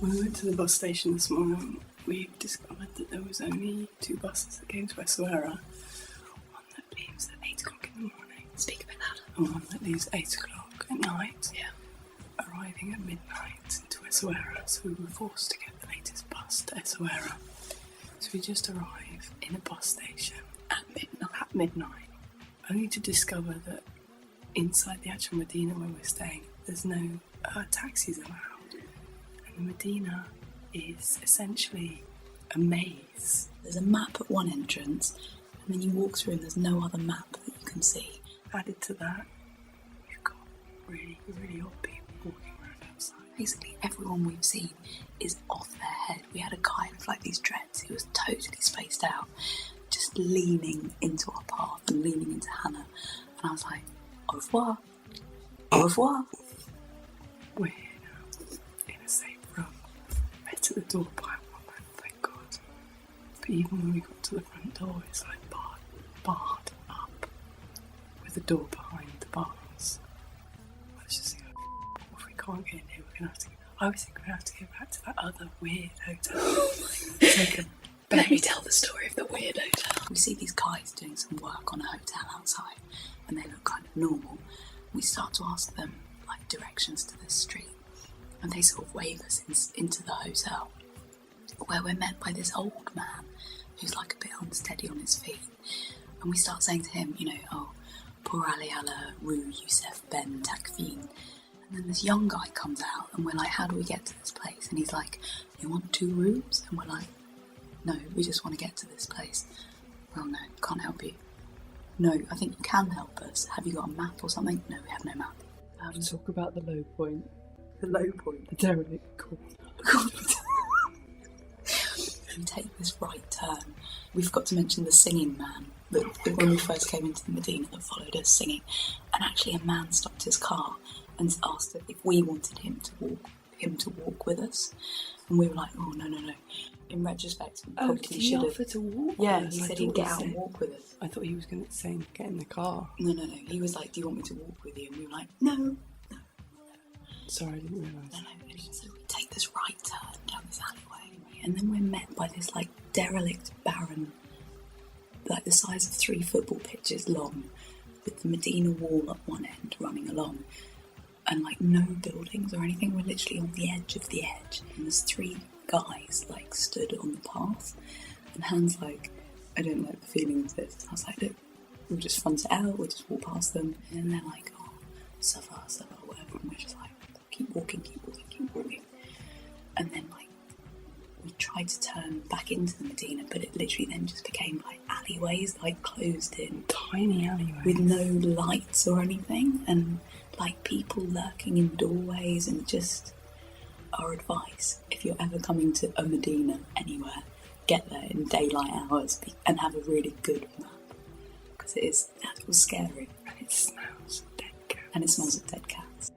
When we went to the bus station this morning, we discovered that there was only 2 buses that came to Essaouira. One that leaves at 8 o'clock in the morning. Speak a bit louder. And one that leaves at 8 o'clock at night. Yeah. Arriving at midnight into Essaouira, so we were forced to get the latest bus to Essaouira. So we just arrive in a bus station at midnight, only to discover that inside the actual Medina where we're staying, there's no taxis allowed. And the Medina is essentially a maze. There's a map at one entrance, and then you walk through and there's no other map that you can see. Added to that, you've got really, really odd people walking around outside. Basically, everyone we've seen is off their head. We had a guy with like these dreads who was totally spaced out, just leaning into our path and leaning into Hannah. And I was like, au revoir. Au revoir. We're now in a safe room, met at the door by a woman, thank God. But even when we got to the front door, it's like barred up, with the door behind the bars. Let's just see if we can't get in here, we're going to have to. I was thinking we're going to have to go back to that other weird hotel. Take a Let me tell the story of the weird hotel. We see these guys doing some work on a hotel outside, and they look kind of normal. We start to ask them like directions to this street, and they sort of wave us into the hotel, where we're met by this old man who's like a bit unsteady on his feet. And we start saying to him, you know, oh, Pour Ali Allah, Rue Youssef Ben Takfin. And then this young guy comes out, and we're like, how do we get to this place? And he's like, you want 2 rooms? And we're like, no, we just want to get to this place. Well, no, can't help you. No, I think you can help us. Have you got a map or something? No, we have no map. Talk about the low point. The low point? The derelict corner. We take this right turn. We forgot to mention the singing man that when we first came into the Medina that followed us singing. And actually a man stopped his car and asked if we wanted him to walk with us. And we were like, oh, no. In retrospect, we probably should have. He offered to walk Yeah, with us? he said he'd get out and walk with us. I thought he was going to say, get in the car. No. He was like, do you want me to walk with you? And we were like, no. Sorry, I didn't realise. No. And so we take this right turn down this alleyway. And then we're met by this, like, derelict, barren, like the size of 3 football pitches long, with the Medina wall at one end running along. And, like, no buildings or anything. We're literally on the edge of the edge. And there's 3 guys, like, stood on the path. And Han's like, I don't like the feeling of this. I was like, look, we'll just front it out, we'll just walk past them. And they're like, oh, suffer, whatever. And we're just like, keep walking. And then, like, we tried to turn back into the Medina, but it literally then just became, like, alleyways, like, closed in. Tiny alleyways. With no lights or anything. And, like, people lurking in doorways. And just our advice, if you're ever coming to a Medina anywhere, get there in daylight hours and have a really good map, because that was scary. And it smells of dead cats. And it smells of dead cats.